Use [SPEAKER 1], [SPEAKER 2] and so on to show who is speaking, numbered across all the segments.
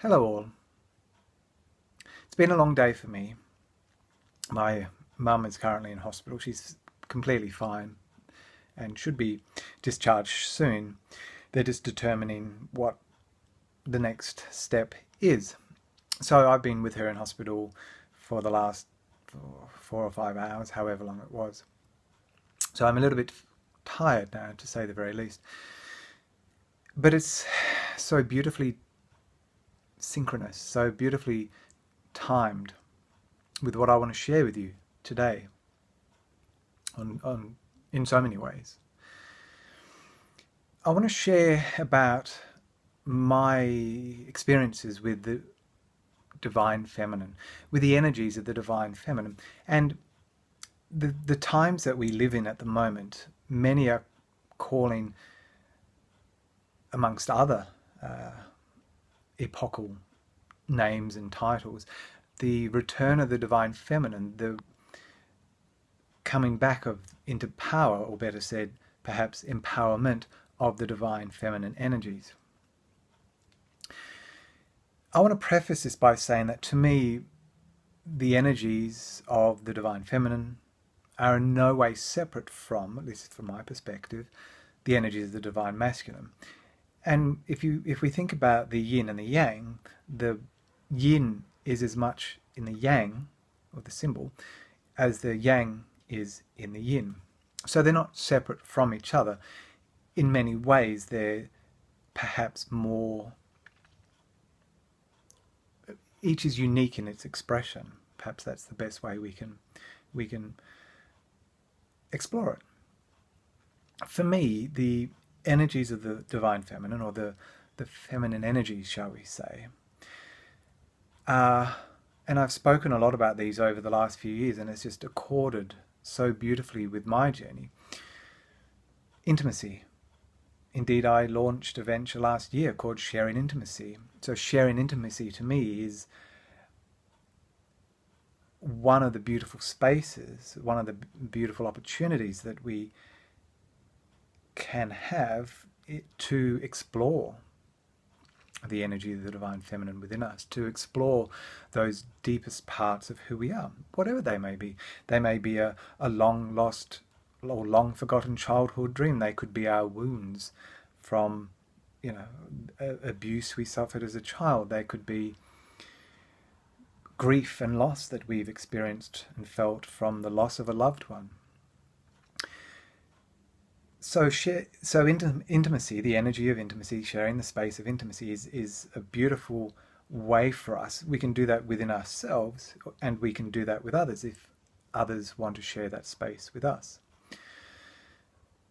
[SPEAKER 1] Hello all. It's been a long day for me. My mum is currently in hospital. She's completely fine and should be discharged soon. They're just determining what the next step is. So I've been with her in hospital for the last 4 or 5 hours, however long it was. So I'm a little bit tired now, to say the very least. But it's so beautifully synchronous, so beautifully timed with what I want to share with you today in so many ways. I want to share about my experiences with the divine feminine, with the energies of the divine feminine, and the times that we live in at the moment. Many are calling, amongst other epochal names and titles, the return of the divine feminine, the coming back into power, or better said, perhaps empowerment of the divine feminine energies. I want to preface this by saying that to me, the energies of the divine feminine are in no way separate from, at least from my perspective, the energies of the divine masculine. And if we think about the yin and the yang, the yin is as much in the yang, or the symbol, as the yang is in the yin. So they're not separate from each other. In many ways, they're perhaps more, each is unique in its expression. Perhaps that's the best way we can explore it. For me, the energies of the divine feminine, or the feminine energies, shall we say, and I've spoken a lot about these over the last few years, and it's just accorded so beautifully with my journey. Intimacy. Indeed, I launched a venture last year called Sharing Intimacy. So sharing intimacy to me is one of the beautiful spaces, one of the beautiful opportunities that we can have to explore the energy of the divine feminine within us, to explore those deepest parts of who we are, whatever they may be. They may be a long lost or long forgotten childhood dream. They could be our wounds from, abuse we suffered as a child. They could be grief and loss that we've experienced and felt from the loss of a loved one. So intimacy, the energy of intimacy, sharing the space of intimacy is a beautiful way for us. We can do that within ourselves, and we can do that with others if others want to share that space with us.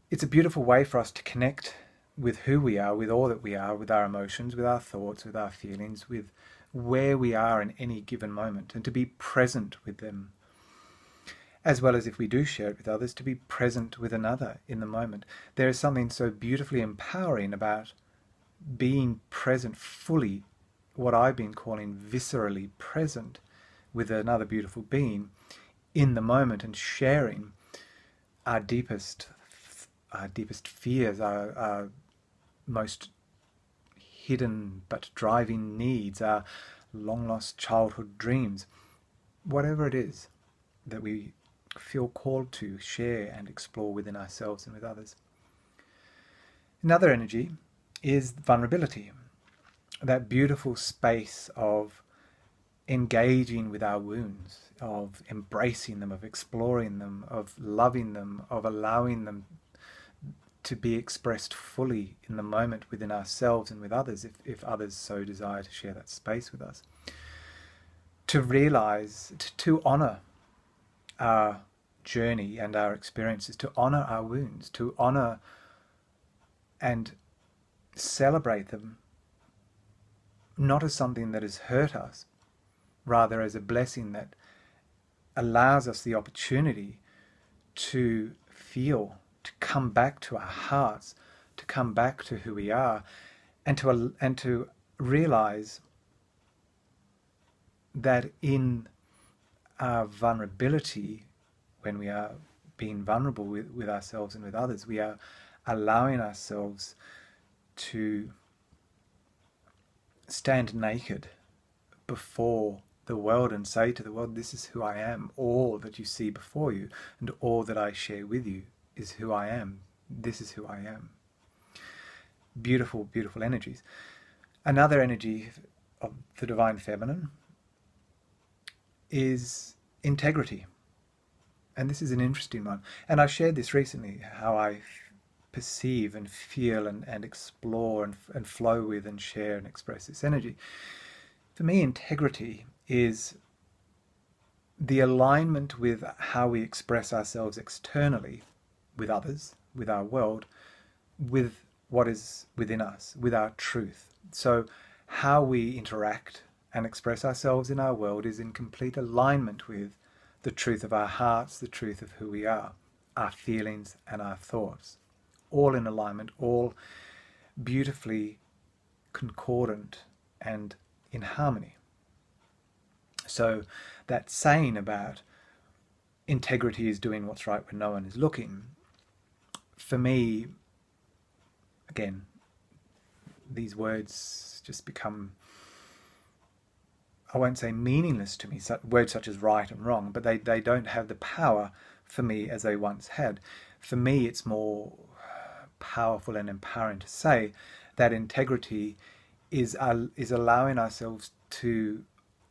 [SPEAKER 1] It's a beautiful way for us to connect with who we are, with all that we are, with our emotions, with our thoughts, with our feelings, with where we are in any given moment, and to be present with them. As well as, if we do share it with others, to be present with another in the moment. There is something so beautifully empowering about being present fully, what I've been calling viscerally present with another beautiful being in the moment, and sharing our deepest fears, our most hidden but driving needs, our long lost childhood dreams, whatever it is that we feel called to share and explore within ourselves and with others. Another energy is vulnerability, that beautiful space of engaging with our wounds, of embracing them, of exploring them, of loving them, of allowing them to be expressed fully in the moment within ourselves and with others, if others so desire to share that space with us. To realize, to honor our journey and our experiences, to honor our wounds, to honor and celebrate them, not as something that has hurt us, rather as a blessing that allows us the opportunity to feel, to come back to our hearts, to come back to who we are, and to realize that in our vulnerability, when we are being vulnerable with ourselves and with others, we are allowing ourselves to stand naked before the world and say to the world, this is who I am. All that you see before you and all that I share with you is who I am. This is who I am. Beautiful, beautiful energies. Another energy of the divine feminine is integrity. And this is an interesting one. And I shared this recently, how I perceive and feel and explore and flow with and share and express this energy. For me, integrity is the alignment with how we express ourselves externally with others, with our world, with what is within us, with our truth. So how we interact and express ourselves in our world is in complete alignment with the truth of our hearts, the truth of who we are, our feelings and our thoughts. All in alignment, all beautifully concordant and in harmony. So that saying about integrity is doing what's right when no one is looking, for me, again, these words just become, I won't say meaningless to me, words such as right and wrong, but they don't have the power for me as they once had. For me, it's more powerful and empowering to say that integrity is allowing ourselves to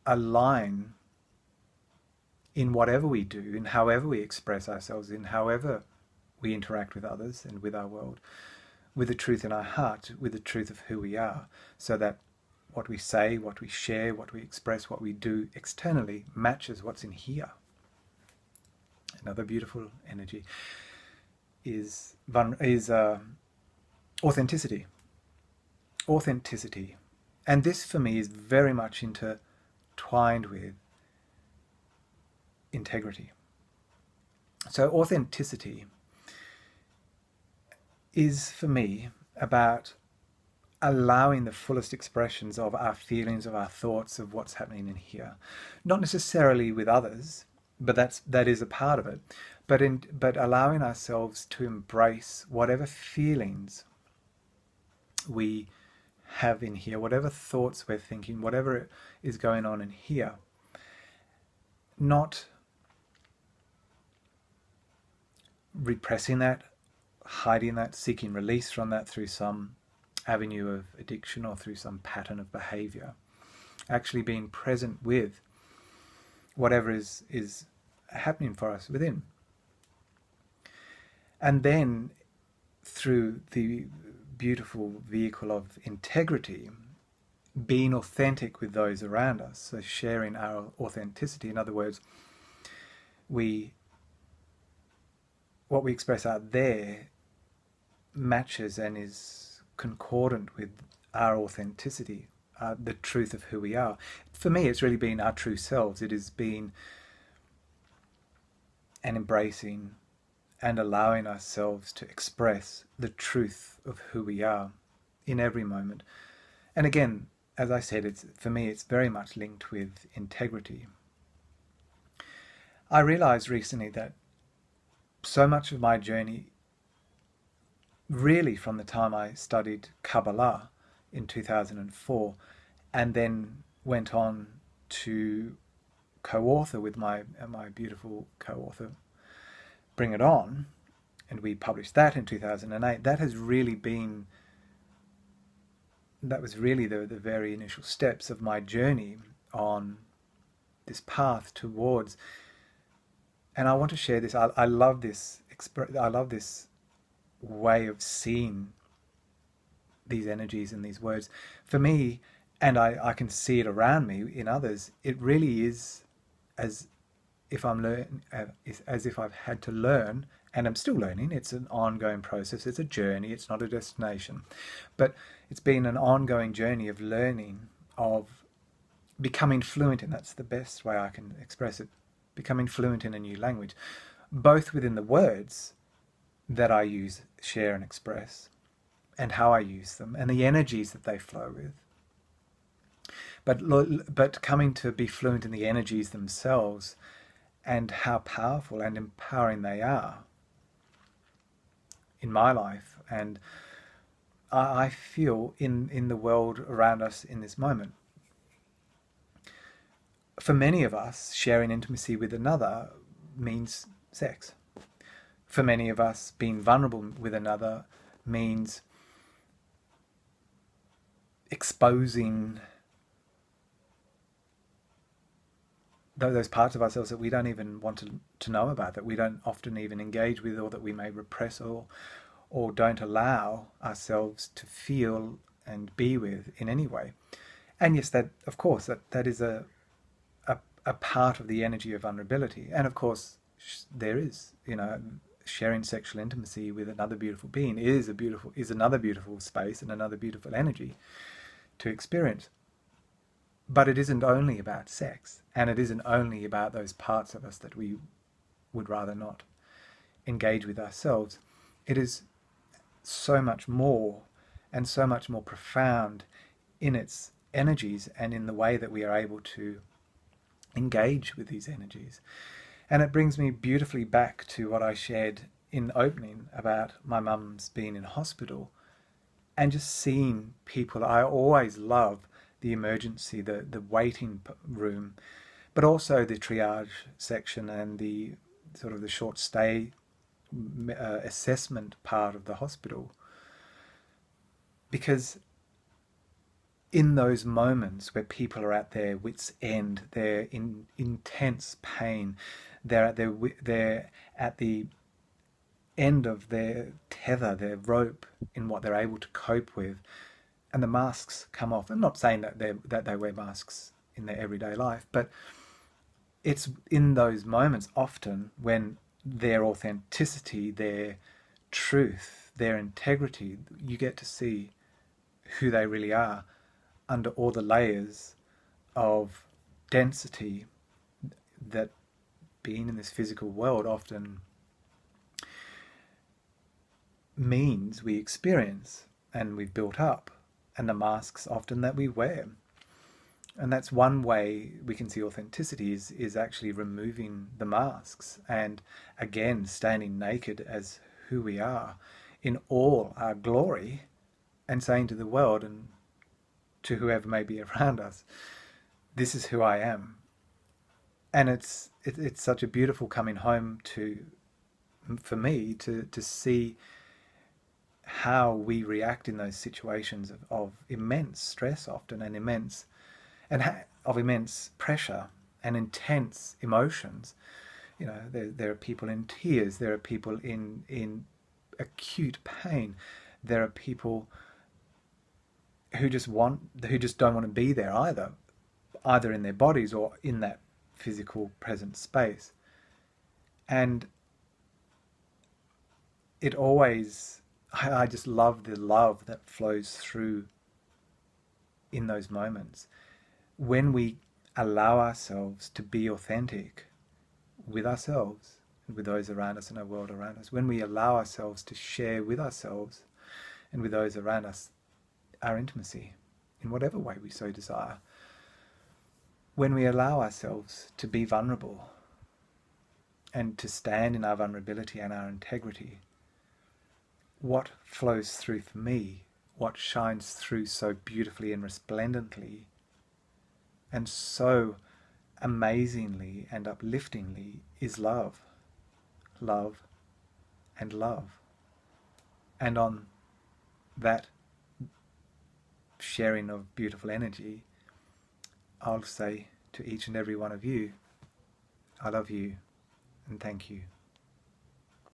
[SPEAKER 1] align in whatever we do, in however we express ourselves, in however we interact with others and with our world, with the truth in our heart, with the truth of who we are, so that what we say, what we share, what we express, what we do externally matches what's in here. Another beautiful energy is authenticity. Authenticity. And this for me is very much intertwined with integrity. So authenticity is for me about allowing the fullest expressions of our feelings, of our thoughts, of what's happening in here. Not necessarily with others, but that is a part of it. But allowing ourselves to embrace whatever feelings we have in here, whatever thoughts we're thinking, whatever is going on in here. Not repressing that, hiding that, seeking release from that through some avenue of addiction or through some pattern of behavior. Actually being present with whatever is happening for us within. And then through the beautiful vehicle of integrity, being authentic with those around us, so sharing our authenticity. In other words, what we express out there matches and is concordant with our authenticity, the truth of who we are. For me, it's really been our true selves. It has been an embracing and allowing ourselves to express the truth of who we are in every moment. And again, as I said, for me, it's very much linked with integrity. I realized recently that so much of my journey, really from the time I studied Kabbalah in 2004, and then went on to co-author with my beautiful co-author, Bring It On, and we published that in 2008. That was really the very initial steps of my journey on this path towards. And I want to share this. I love this. I love this way of seeing these energies and these words. For me, and I can see it around me in others, it really is as if I've had to learn, and I'm still learning. It's an ongoing process. It's a journey. It's not a destination. But it's been an ongoing journey of learning, of becoming fluent, and that's the best way I can express it, becoming fluent in a new language, both within the words that I use, share and express, and how I use them, and the energies that they flow with. But coming to be fluent in the energies themselves and how powerful and empowering they are in my life. And I feel in the world around us in this moment. For many of us, sharing intimacy with another means sex. For many of us, being vulnerable with another means exposing those parts of ourselves that we don't even want to know about, that we don't often even engage with, or that we may repress, or don't allow ourselves to feel and be with in any way. And yes, that of course that is a part of the energy of vulnerability. And of course, there is, sharing sexual intimacy with another beautiful being is another beautiful space and another beautiful energy to experience. But it isn't only about sex, and it isn't only about those parts of us that we would rather not engage with ourselves. It is so much more, and so much more profound in its energies and in the way that we are able to engage with these energies. And it brings me beautifully back to what I shared in opening about my mum's being in hospital, and just seeing people. I always love the emergency, the waiting room, but also the triage section and the sort of the short stay assessment part of the hospital. Because in those moments where people are at their wits' end, they're in intense pain, they're at the end of their tether, their rope, in what they're able to cope with, and the masks come off. I'm not saying that they wear masks in their everyday life, but it's in those moments often when their authenticity, their truth, their integrity, you get to see who they really are under all the layers of density that being in this physical world often means we experience and we've built up, and the masks often that we wear. And that's one way we can see authenticity is actually removing the masks and again standing naked as who we are in all our glory, and saying to the world and to whoever may be around us, this is who I am. And it's such a beautiful coming home for me to see how we react in those situations of immense stress often, and of immense pressure and intense emotions. There are people in tears, there are people in acute pain, there are people who just don't want to be there either in their bodies or in that physical present space. And it always, I just love the love that flows through in those moments when we allow ourselves to be authentic with ourselves and with those around us and our world around us. When we allow ourselves to share with ourselves and with those around us our intimacy in whatever way we so desire. When we allow ourselves to be vulnerable and to stand in our vulnerability and our integrity, what flows through for me, what shines through so beautifully and resplendently and so amazingly and upliftingly is love. Love and love. And on that sharing of beautiful energy, I'll say to each and every one of you, I love you and thank you.